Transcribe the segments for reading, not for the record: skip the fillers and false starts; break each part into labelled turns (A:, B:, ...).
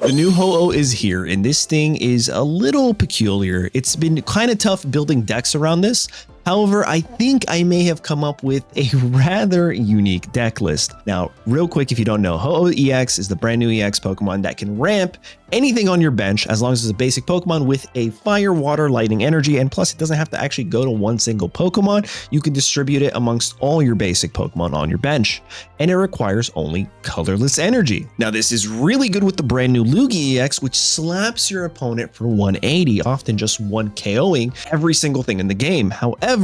A: The new Ho-Oh is here, and this thing is a little peculiar. It's been kind of tough building decks around this. However, I think I may have come up with a rather unique deck list. Now, real quick, if you don't know, Ho-Oh EX is the brand new EX Pokemon that can ramp anything on your bench as long as it's a basic Pokemon with a fire, water, lightning energy, and plus it doesn't have to actually go to one single Pokemon. You can distribute it amongst all your basic Pokemon on your bench, and it requires only colorless energy. Now, this is really good with the brand new Lugia EX, which slaps your opponent for 180, often just 1 KOing every single thing in the game. However,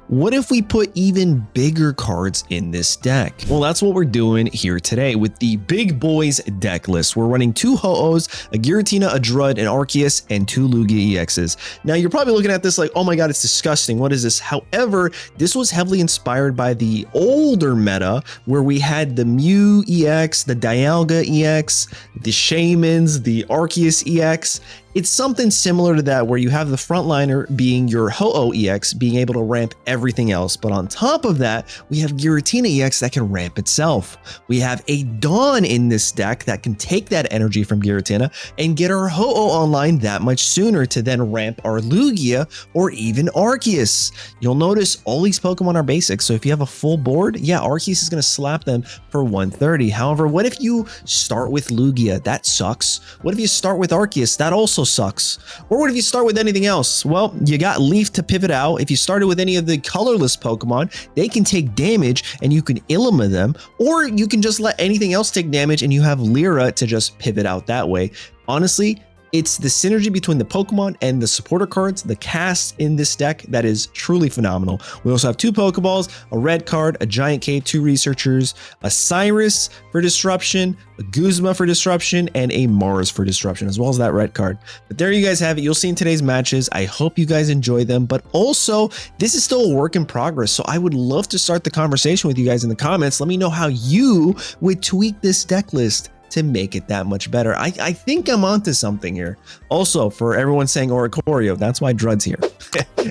A: what if we put even bigger cards in this deck? Well, that's what we're doing here today with the Big Boys deck list. We're running 2 Ho-Ohs, a Giratina, a Drud, an Arceus, and 2 Lugia EXs. Now, you're probably looking at this like, oh my god, it's disgusting. What is this? However, this was heavily inspired by the older meta where we had the Mew EX, the Dialga EX, the Shaymins, the Arceus EX. It's something similar to that where you have the frontliner being your Ho-Oh EX being able to ramp everything else. But on top of that, we have Giratina EX that can ramp itself. We have a Dawn in this deck that can take that energy from Giratina and get our Ho-Oh online that much sooner to then ramp our Lugia or even Arceus. You'll notice all these Pokemon are basic. So if you have a full board, yeah, Arceus is going to slap them for 130. However, what if you start with Lugia? That sucks. What if you start with Arceus? That also sucks. Or what if you start with anything else? Well, you got Leaf to pivot out. If you started with any of the colorless Pokemon, they can take damage and you can Illima them, or you can just let anything else take damage and you have Lyra to just pivot out that way. Honestly, it's the synergy between the Pokemon and the supporter cards, the cast in this deck that is truly phenomenal. We also have 2 Pokeballs, a red card, a Giant Cave, 2 Researchers, a Cyrus for Disruption, a Guzma for Disruption, and a Mars for Disruption, as well as that red card. But there you guys have it. You'll see in today's matches. I hope you guys enjoy them, but also this is still a work in progress. So I would love to start the conversation with you guys in the comments. Let me know how you would tweak this deck list to make it that much better. I think I'm onto something here. Also, for everyone saying Oricorio, that's why Drud's here.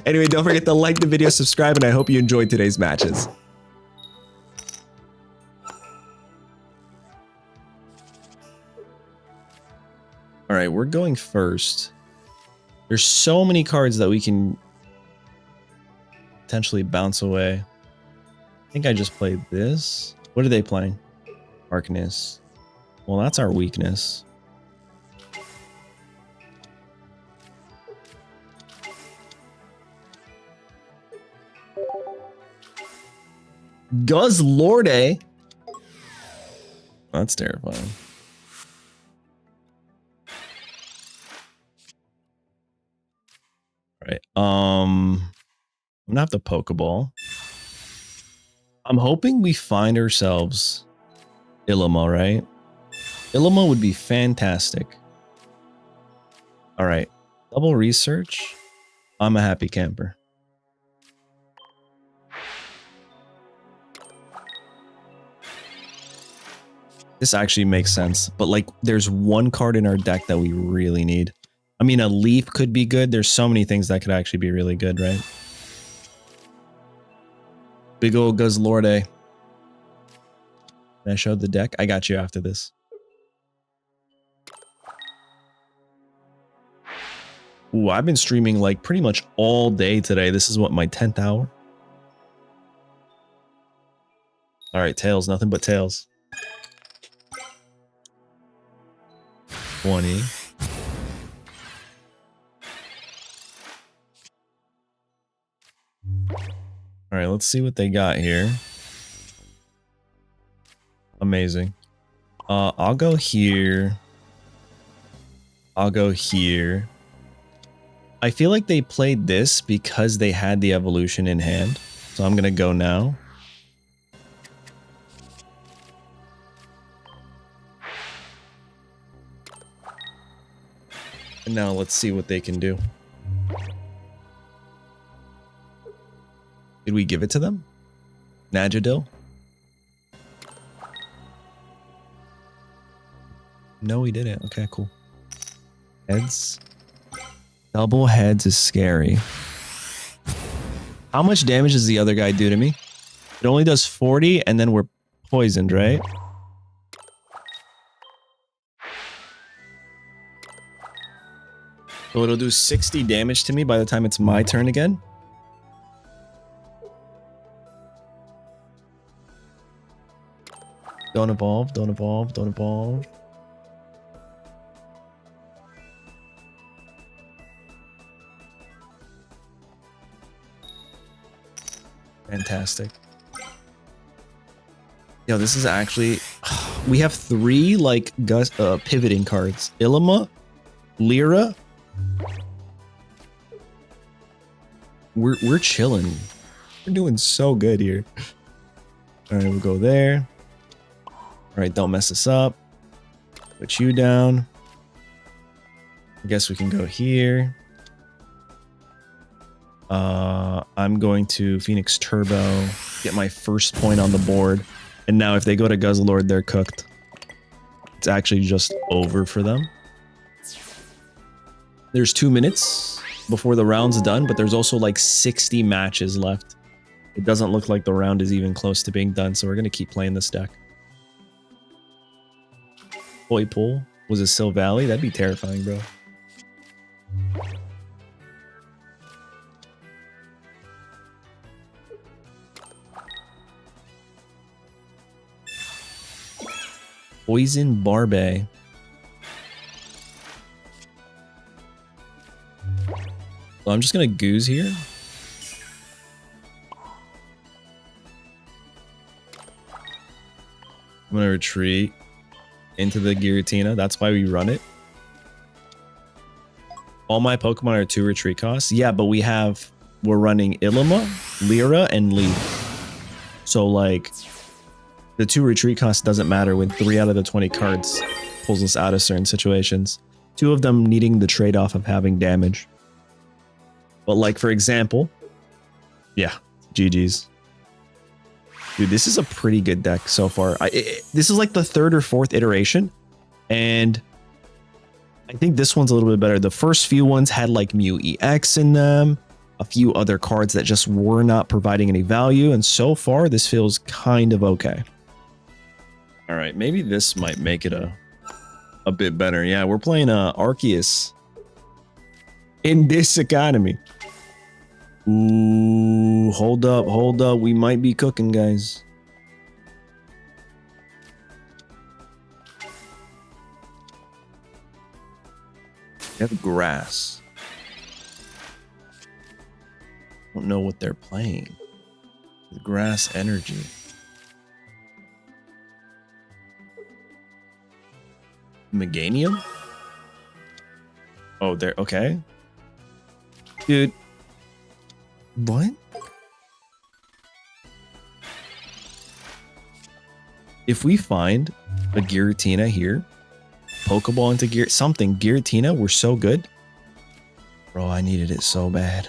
A: Anyway, don't forget to like the video, subscribe, and I hope you enjoyed today's matches. All right, we're going first. There's so many cards that we can potentially bounce away. I think I just played this. What are they playing? Darkness. Well, that's our weakness. Guzzlorde. That's terrifying. All right. I'm gonna have to Pokeball. I'm hoping we find ourselves Illima, right? Illima would be fantastic. All right, double research. I'm a happy camper. This actually makes sense, but like there's one card in our deck that we really need. I mean, a Leaf could be good. There's so many things that could actually be really good, right? Big old Guzzlorde. I showed the deck. I got you after this. Ooh, I've been streaming like pretty much all day today. This is what, my 10th hour? All right, tails, nothing but tails. 20. All right, let's see what they got here. Amazing. I'll go here. I'll go here. I feel like they played this because they had the evolution in hand. So I'm going to go now. And now let's see what they can do. Did we give it to them? Najadil? No, we didn't. Okay, cool. Heads. Double heads is scary. How much damage does the other guy do to me? It only does 40 and then we're poisoned, right? So it'll do 60 damage to me by the time it's my turn again. Don't evolve, don't evolve, don't evolve. Fantastic. Yo, this is actually... We have 3, like, pivoting cards. Ilima, Lyra. We're chilling. We're doing so good here. Alright, we'll go there. Alright, don't mess this up. Put you down. I guess we can go here. I'm going to Phoenix Turbo, get my first point on the board. And now if they go to Guzzlord, they're cooked. It's actually just over for them. There's 2 minutes before the round's done, but there's also like 60 matches left. It doesn't look like the round is even close to being done, so we're going to keep playing this deck. Pool was a Silvally? That'd be terrifying, bro. Poison Barbe. Well, I'm just gonna Goose here. I'm gonna retreat into the Giratina. That's why we run it. All my Pokemon are 2 retreat costs. Yeah, but we're running Ilima, Lyra, and Leaf. So like the 2 retreat costs doesn't matter when 3 out of the 20 cards pulls us out of certain situations. 2 of them needing the trade-off of having damage. But like, for example, yeah, GG's. Dude, this is a pretty good deck so far. This is like the 3rd or 4th iteration. And I think this one's a little bit better. The first few ones had like Mew EX in them. A few other cards that just were not providing any value. And so far, this feels kind of okay. All right, maybe this might make it a bit better. Yeah, we're playing Arceus in this economy. Ooh, hold up, hold up. We might be cooking, guys. They have grass. Don't know what they're playing. The grass energy. Meganium? Oh, they're okay. Dude. What? If we find a Giratina here, Pokeball into Giratina, we're so good. Bro, I needed it so bad.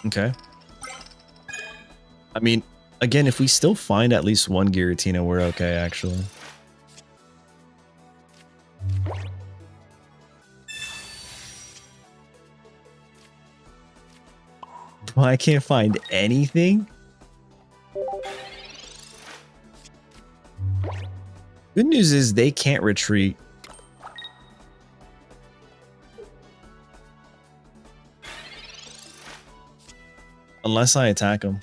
A: Okay. I mean, again, if we still find at least one Giratina, we're okay, actually. Well, I can't find anything? Good news is they can't retreat. Unless I attack them.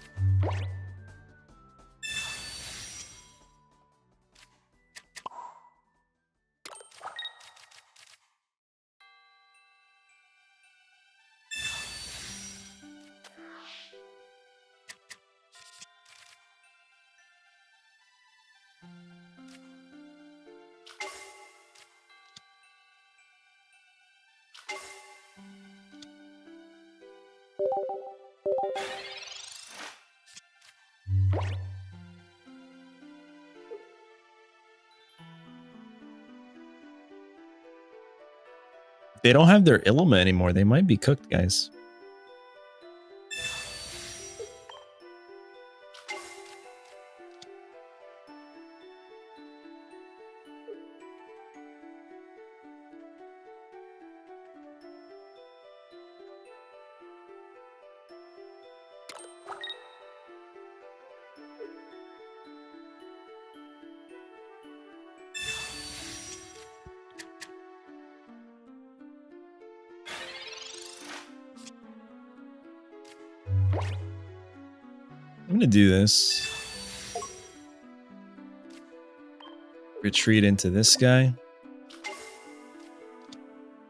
A: They don't have their Ilima anymore. They might be cooked, guys. I'm gonna do this. Retreat into this guy.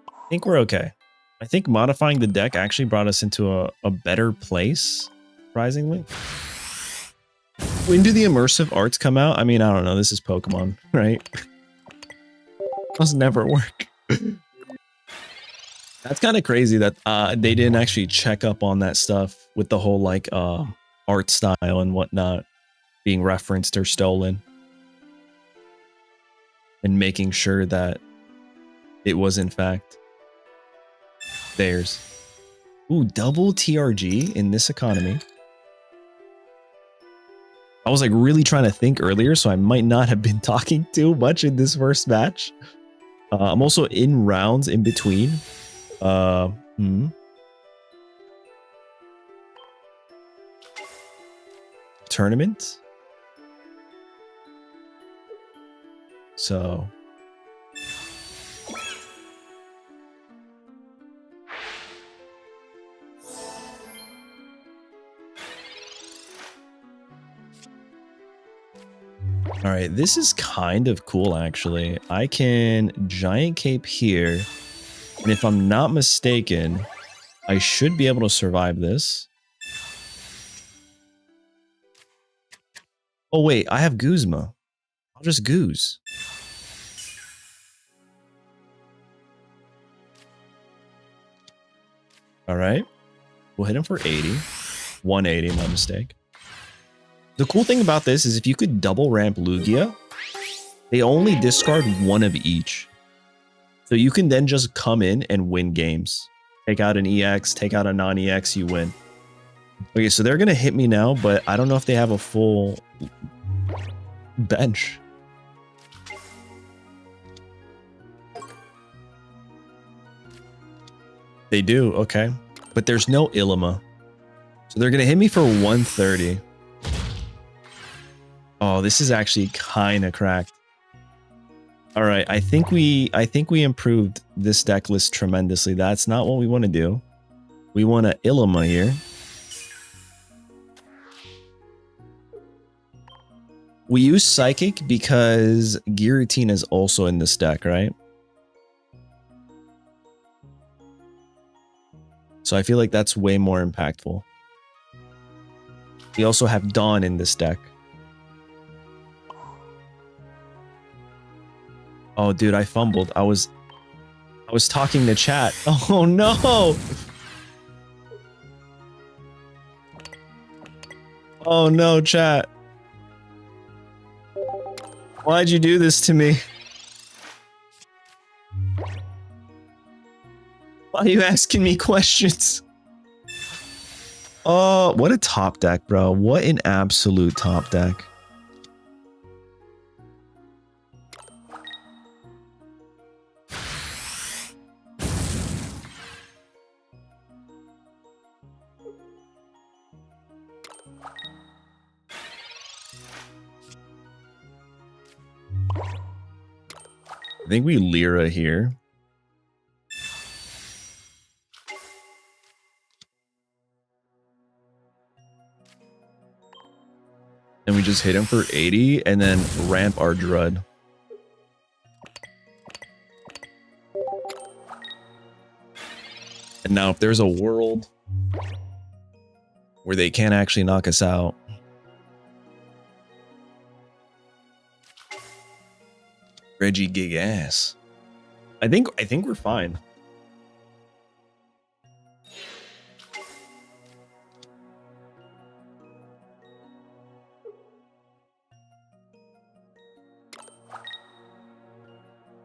A: I think we're okay. I think modifying the deck actually brought us into a better place, surprisingly. When do the immersive arts come out? I mean, I don't know. This is Pokemon, right? Those never work. That's kind of crazy that they didn't actually check up on that stuff with the whole like art style and whatnot being referenced or stolen. And making sure that it was in fact theirs. Ooh, double TRG in this economy. I was like really trying to think earlier, so I might not have been talking too much in this first match. I'm also in rounds in between. Tournament. So all right, this is kind of cool actually. I can giant cape here, and if I'm not mistaken, I should be able to survive this. Oh wait, I have Guzma. I'll just Goose. All right, we'll hit him for 80. 180, my mistake. The cool thing about this is if you could double ramp Lugia, they only discard one of each. So you can then just come in and win games. Take out an EX, take out a non-EX, you win. Okay, so they're going to hit me now, but I don't know if they have a full bench. They do, okay. But there's no Ilima. So they're going to hit me for 130. Oh, this is actually kind of cracked. All right, I think we improved this deck list tremendously. That's not what we want to do. We want a Ilima here. We use Psychic because Giratina is also in this deck, right? So I feel like that's way more impactful. We also have Dawn in this deck. Oh, dude, I fumbled. I was talking to chat. Oh, no. Oh, no, chat. Why'd you do this to me? Why are you asking me questions? Oh, what a top deck, bro. What an absolute top deck. I think we Lyra here. And we just hit him for 80 and then ramp our Drud. And now if there's a world where they can't actually knock us out, Reggie gig ass. I think we're fine.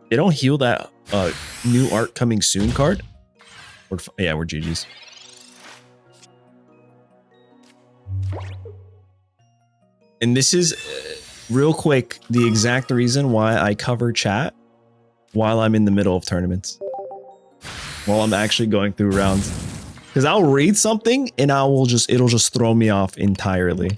A: They don't heal that new art coming soon card. Yeah, we're GG's. And this is real quick the exact reason why I cover chat while I'm in the middle of tournaments, while I'm actually going through rounds, because I'll read something and it'll just throw me off entirely.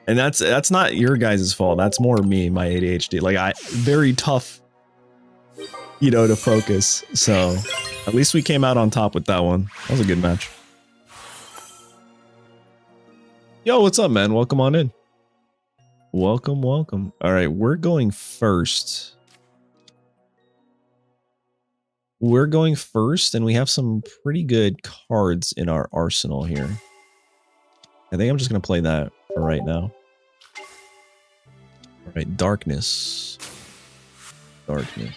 A: And that's not your guys' fault. That's more me, my ADHD. Like very tough, you know, to focus. So at least we came out on top with that one. That was a good match. Yo, what's up, man? Welcome on in. Welcome, welcome. All right, we're going first. We're going first, and we have some pretty good cards in our arsenal here. I think I'm just going to play that for right now. All right, darkness. Darkness.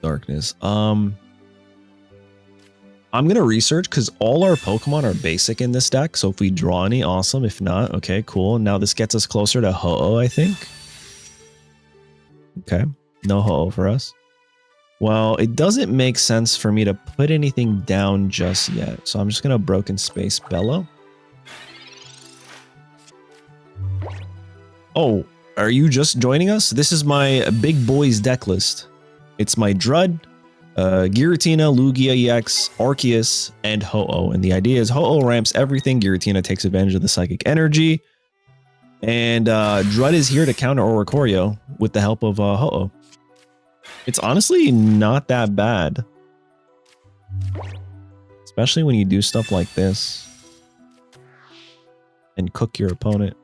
A: Darkness. I'm going to research because all our Pokemon are basic in this deck. So if we draw any, awesome. If not, okay, cool. Now this gets us closer to Ho-Oh, I think. Okay, no Ho-Oh for us. Well, it doesn't make sense for me to put anything down just yet. So I'm just going to Broken Space Bellow. Oh, are you just joining us? This is my big boys deck list. It's my Drud, Giratina, Lugia EX, Arceus, and Ho-Oh. And the idea is Ho-Oh ramps everything. Giratina takes advantage of the psychic energy. And Drud is here to counter Oricorio with the help of Ho-Oh. It's honestly not that bad. Especially when you do stuff like this. And cook your opponent.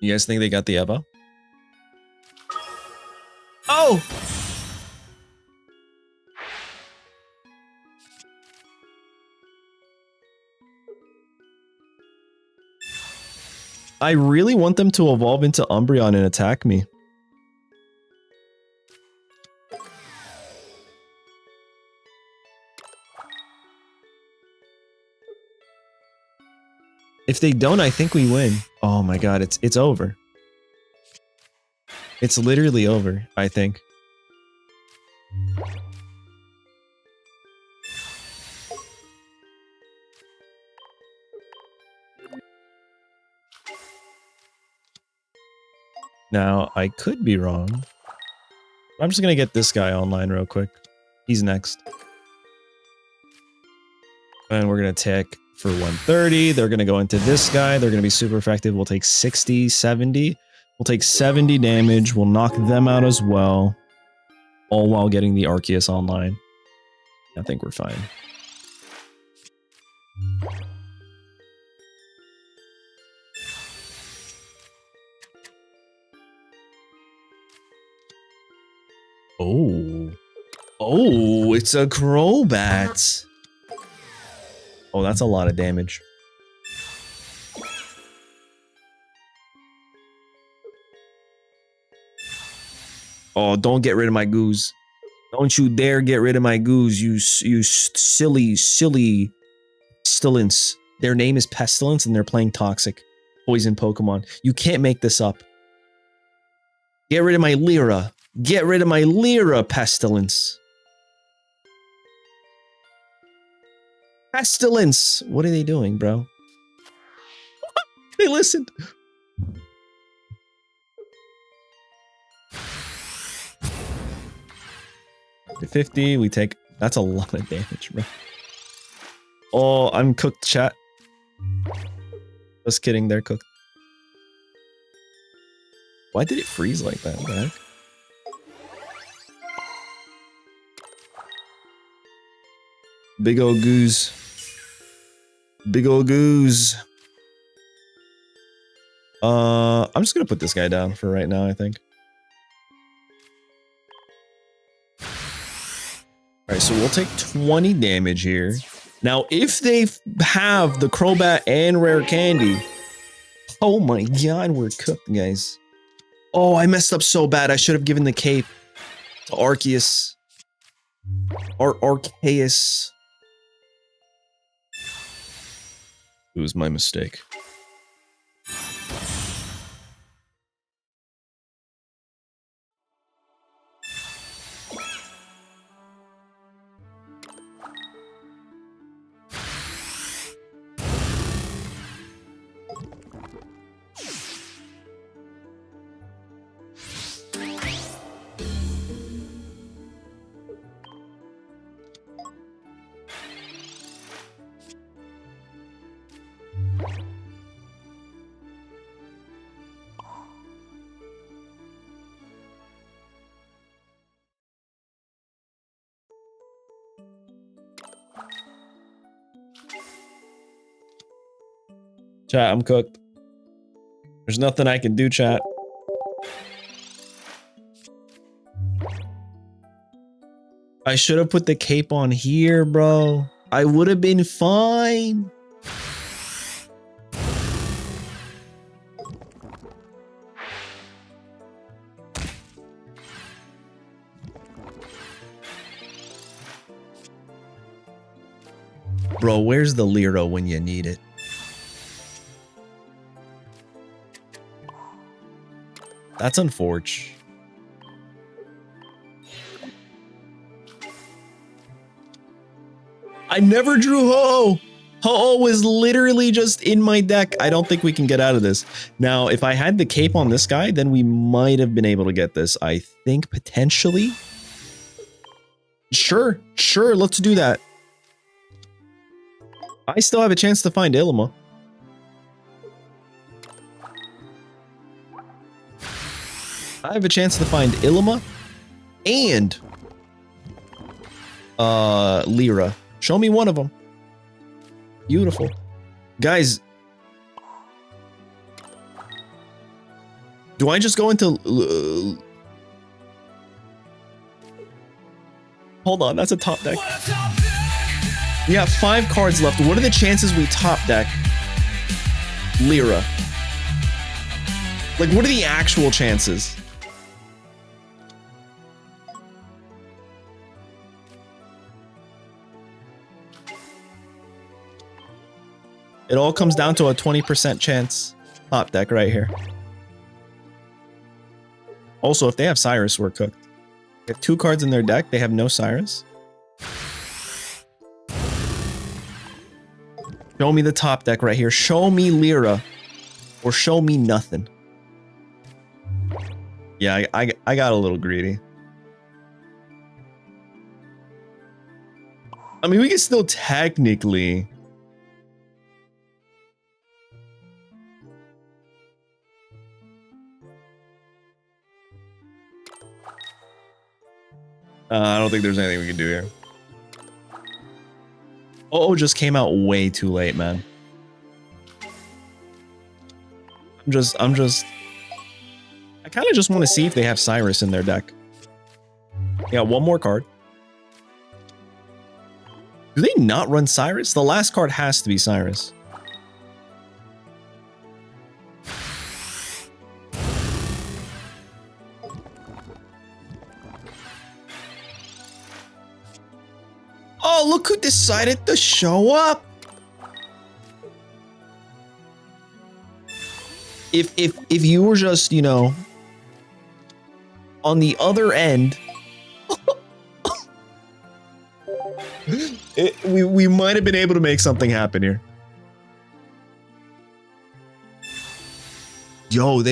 A: You guys think they got the Evo? Oh! I really want them to evolve into Umbreon and attack me. If they don't, I think we win. Oh my god, it's over. It's literally over, I think. Now, I could be wrong. I'm just gonna get this guy online real quick. He's next. And we're gonna tick for 130. They're gonna go into this guy. They're gonna be super effective. We'll take 60, 70. We'll take 70 damage. We'll knock them out as well. All while getting the Arceus online. I think we're fine. Oh. Oh, it's a Crobat. Oh, that's a lot of damage. Oh, don't get rid of my goose. Don't you dare get rid of my goose, you silly Pestilence. Their name is Pestilence and they're playing Toxic. Poison Pokemon. You can't make this up. Get rid of my Lyra. Get rid of my Lyra, Pestilence. Pestilence! What are they doing, bro? They listened. To 50, we take... That's a lot of damage, bro. Oh, I'm cooked, chat. Just kidding, they're cooked. Why did it freeze like that, man? Big ol' goose. Big ol' goose. I'm just gonna put this guy down for right now, I think. Alright, so we'll take 20 damage here. Now, if they have the Crobat and Rare Candy... Oh my god, we're cooked, guys. Oh, I messed up so bad. I should have given the cape to Arceus. Or Arceus. It was my mistake. Chat, I'm cooked. There's nothing I can do, chat. I should have put the cape on here, bro. I would have been fine. Bro, where's the Lira when you need it? That's unfortunate. I never drew Ho-Oh. Ho-Oh was literally just in my deck. I don't think we can get out of this. Now, if I had the cape on this guy, then we might have been able to get this. I think potentially. Sure, let's do that. I still have a chance to find Ilima. I have a chance to find Ilima and Lira. Show me one of them. Beautiful. Guys, do I just go into... hold on, that's a top deck. We got 5 cards left. What are the chances we top deck Lira? Like, what are the actual chances? It all comes down to a 20% chance top deck right here. Also, if they have Cyrus, we're cooked. They have 2 cards in their deck. They have no Cyrus. Show me the top deck right here. Show me Lira. Or show me nothing. Yeah, I got a little greedy. I mean, we can still technically... I don't think there's anything we can do here. Oh, just came out way too late, man. I kind of just want to see if they have Cyrus in their deck. Yeah, one more card. Do they not run Cyrus? The last card has to be Cyrus. Oh, look who decided to show up. If you were just, you know, on the other end, we might have been able to make something happen here. Yo,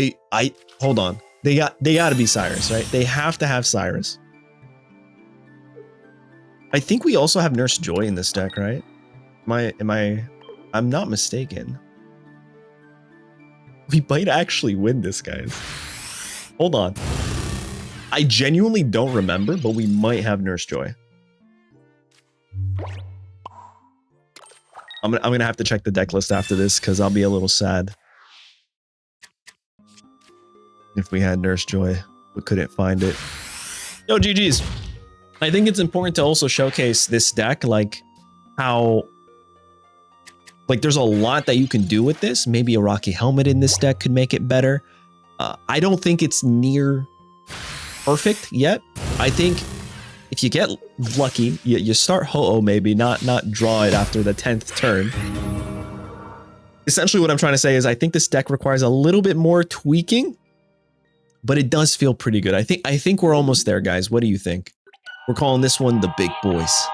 A: hold on. They got to be Cyrus, right? They have to have Cyrus. I think we also have Nurse Joy in this deck, right? I'm not mistaken. We might actually win this, guys. Hold on. I genuinely don't remember, but we might have Nurse Joy. I'm gonna have to check the deck list after this because I'll be a little sad if we had Nurse Joy but couldn't find it. Yo, GG's. I think it's important to also showcase this deck, like how, like there's a lot that you can do with this. Maybe a Rocky Helmet in this deck could make it better. I don't think it's near perfect yet. I think if you get lucky, you start Ho-Oh maybe, not draw it after the 10th turn. Essentially what I'm trying to say is I think this deck requires a little bit more tweaking, but it does feel pretty good. I think we're almost there, guys. What do you think? We're calling this one the Big Boys.